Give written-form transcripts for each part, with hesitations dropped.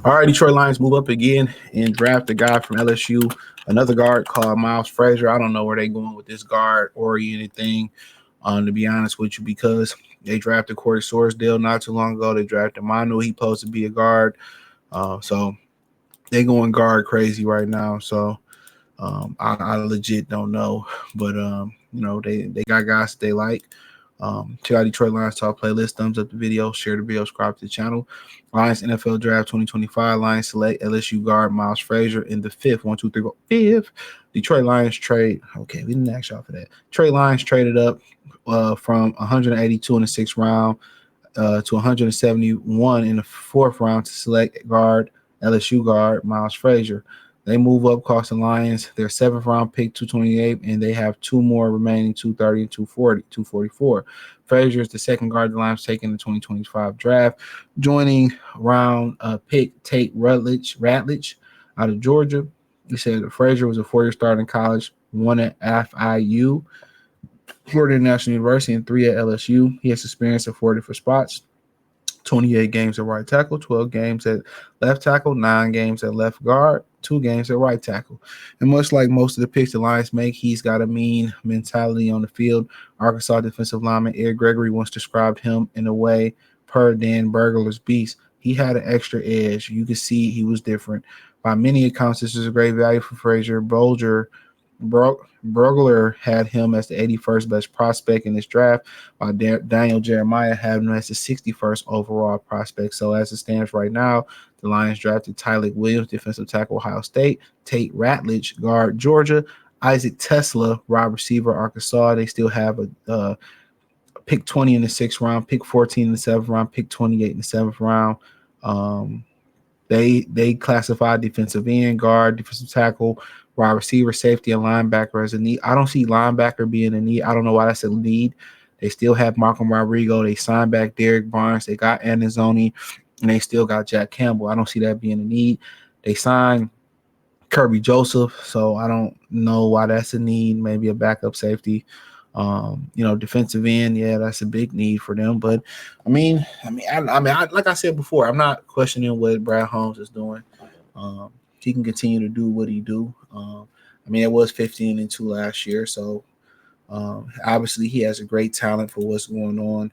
All right, Detroit Lions move up again and draft a guy from LSU, another guard called Miles Frazier. I don't know where they're going with this guard or anything, to be honest with you, because they drafted Corey Sorsdale not too long ago. They drafted Manu. He supposed to be a guard. So they going guard crazy right now. So I legit don't know. But, they got guys that they like. Check out Detroit Lions Talk playlist. Thumbs up the video, share the video, subscribe to the channel. Lions NFL Draft 2025. Lions select LSU guard Miles Frazier in the fifth. 1, 2, 3, 4, fifth. Detroit Lions trade. Okay, we didn't ask y'all for that. Detroit Lions traded up from 182 in the sixth round to 171 in the fourth round to select guard LSU guard Miles Frazier. They move up, costing Lions their seventh round pick, 228, and they have two more remaining, 230 and 244. Frazier is the second guard the Lions taking the 2025 draft. Joining round pick Tate Ratledge out of Georgia. He said Frazier was a four-year starter in college, one at FIU, Florida National University, and three at LSU. He has experience at 4 different spots. 28 games at right tackle, 12 games at left tackle, 9 games at left guard, 2 games at right tackle. And much like most of the picks the Lions make, he's got a mean mentality on the field. Arkansas defensive lineman Ed Gregory once described him in a way per Dan Burglar's Beast. He had an extra edge. You could see he was different. By many accounts, this is a great value for Frazier. Burglar had him as the 81st best prospect in this draft, while Daniel Jeremiah had him as the 61st overall prospect. So as it stands right now, the Lions drafted Tylik Williams, defensive tackle, Ohio State, Tate Ratledge, guard, Georgia, Isaac Tesla, wide receiver, Arkansas. They still have a pick 20 in the sixth round, pick 14 in the seventh round, pick 28 in the seventh round. They classified defensive end, guard, defensive tackle, wide receiver, safety, and linebacker as a need. I don't see linebacker being a need. I don't know why that's a need. They still have Malcolm Rodrigo. They signed back Derek Barnes. They got Anizoni, and they still got Jack Campbell. I don't see that being a need. They signed Kirby Joseph, so I don't know why that's a need. Maybe a backup safety. Defensive end, yeah, that's a big need for them. But like I said before, I'm not questioning what Brad Holmes is doing. He can continue to do what he do. It was 15-2 last year, so obviously he has a great talent for what's going on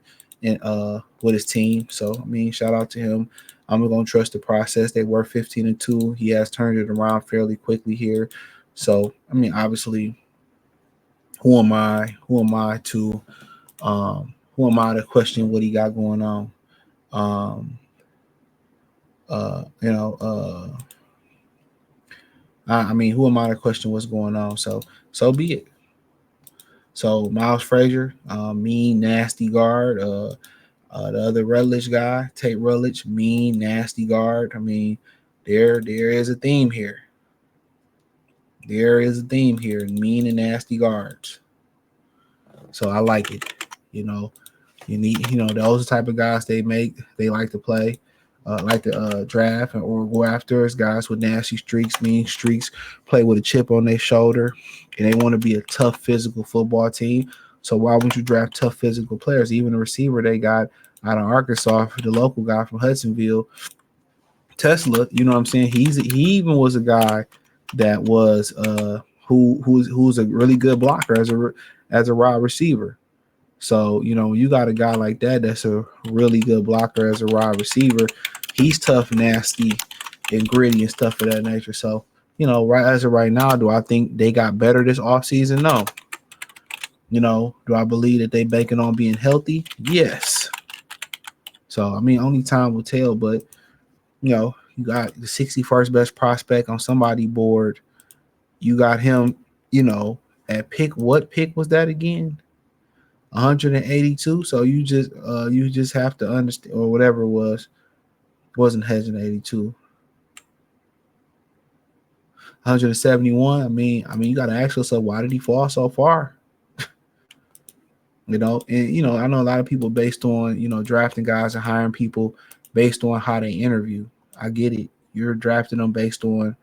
with his team. So shout out to him. I'm gonna trust the process. They were 15-2. He has turned it around fairly quickly here. So obviously, who am I to question what he got going on? Who am I to question what's going on? So be it. So Miles Frazier, mean, nasty guard. The other Rutledge guy, Tate Rutledge, mean, nasty guard. There is a theme here. There is a theme here, mean and nasty guards. So I like it. You need, those are the type of guys they like to play. Like to draft or go after is guys with nasty streaks, mean streaks, play with a chip on their shoulder, and they want to be a tough physical football team. So why wouldn't you draft tough physical players? Even the receiver they got out of Arkansas, the local guy from Hudsonville, Tesla, you know what I'm saying? He even was a guy that was who's a really good blocker as a wide receiver. So, you got a guy like that that's a really good blocker as a wide receiver. He's tough, nasty, and gritty and stuff of that nature. So, right as of right now, do I think they got better this offseason? No. Do I believe that they banking on being healthy? Yes. So, only time will tell. But, you got the 61st best prospect on somebody's board. You got him, at pick. What pick was that again? 182. So you just have to understand, or whatever it was. It wasn't 182. 171. You got to ask yourself, why did he fall so far? And I know a lot of people based on drafting guys and hiring people based on how they interview. I get it. You're drafting them based on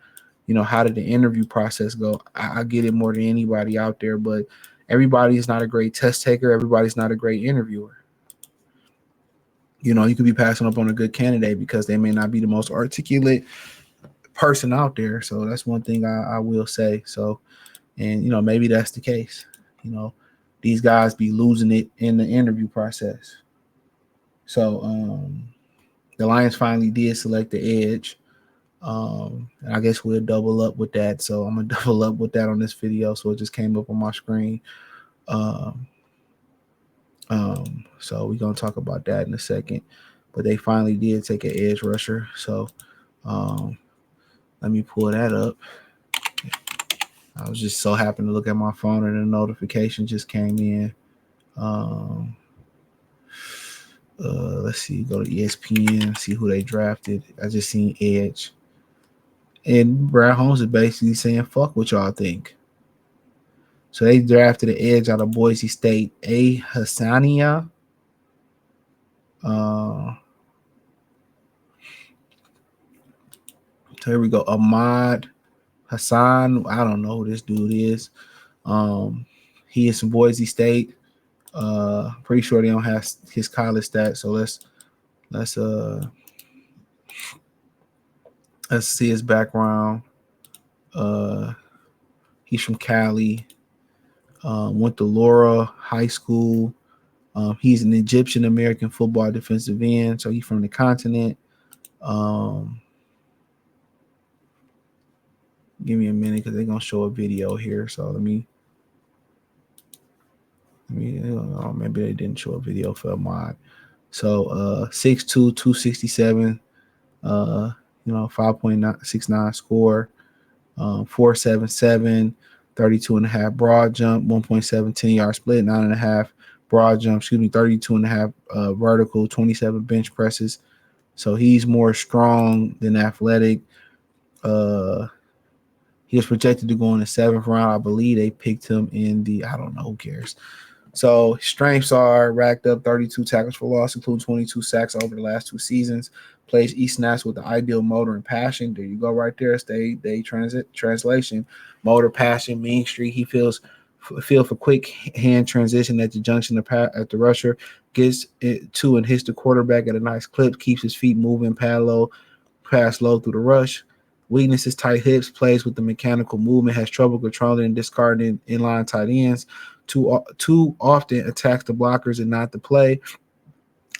how did the interview process go. I get it more than anybody out there, but everybody is not a great test taker. Everybody's not a great interviewer. You could be passing up on a good candidate because they may not be the most articulate person out there. So that's one thing I will say. So, and maybe that's the case. You know, these guys be losing it in the interview process. So the Lions finally did select the edge. And I guess we'll double up with that. So I'm gonna double up with that on this video. So it just came up on my screen. Um, so we're gonna talk about that in a second. But they finally did take an edge rusher. So um, let me pull that up. I was just so happy to look at my phone and a notification just came in. Um, let's see, go to ESPN, see who they drafted. I just seen Edge. And Brad Holmes is basically saying, fuck what y'all think. So they drafted an edge out of Boise State, A. Hassanein. Uh, so here we go. Ahmed Hassan. I don't know who this dude is. Um, he is from Boise State. Pretty sure they don't have his college stats. So let's uh let's see his background. Uh, he's from Cali. Went to Laura High School. He's an Egyptian American football defensive end, so he's from the continent. Um, give me a minute because they're gonna show a video here. So maybe they didn't show a video for a mod. So 6'2", 267, 5.69 score, 4.77, 32 and a half broad jump, 1.7 10-yard split, 9.5 broad jump, 32 and a half vertical, 27 bench presses. So he's more strong than athletic. He was projected to go in the 7th round. I believe they picked him in I don't know, who cares. So strengths are racked up 32 tackles for loss, including 22 sacks over the last 2 seasons. Plays each snatch with the ideal motor and passion. There you go, right there. Translation, motor, passion, mean streak. He feel for quick hand transition at the junction at the rusher. Gets it to and hits the quarterback at a nice clip. Keeps his feet moving, pass low through the rush. Weakness is tight hips. Plays with the mechanical movement. Has trouble controlling and discarding inline tight ends. Too often attacks the blockers and not the play.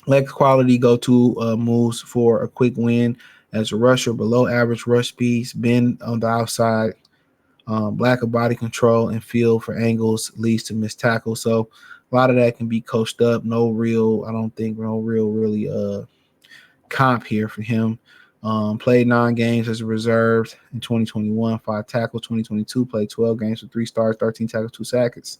Leg quality go-to moves for a quick win as a rusher. Below average rush speeds. Bend on the outside. Lack of body control and feel for angles leads to missed tackles. So a lot of that can be coached up. No real really comp here for him. Played 9 games as a reserve in 2021, 5 tackles. 2022 played 12 games with 3 stars, 13 tackles, 2 sacks.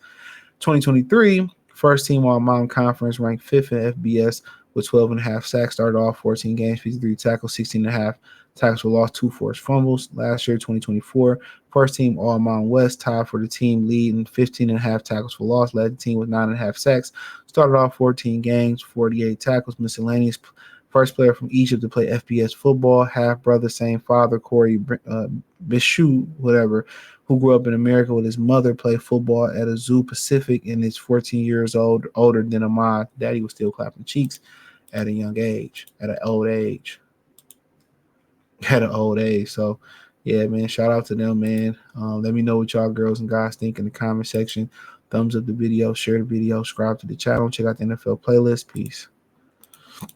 2023, first team All Mountain Conference, ranked 5th in FBS with 12.5 sacks. Started off 14 games, 53 tackles, 16.5 tackles for loss, 2 forced fumbles. Last year, 2024, first team All Mountain West, tied for the team lead in 15.5 tackles for loss. Led the team with 9.5 sacks. Started off 14 games, 48 tackles. Miscellaneous. First player from Egypt to play FBS football, half brother, same father, Corey Bishu, whatever, who grew up in America with his mother, played football at a Zoo Pacific and is 14 years older than Ahmad. Daddy was still clapping cheeks at a young age, at an old age. So, yeah, man, shout out to them, man. Let me know what y'all girls and guys think in the comment section. Thumbs up the video, share the video, subscribe to the channel, check out the NFL playlist. Peace.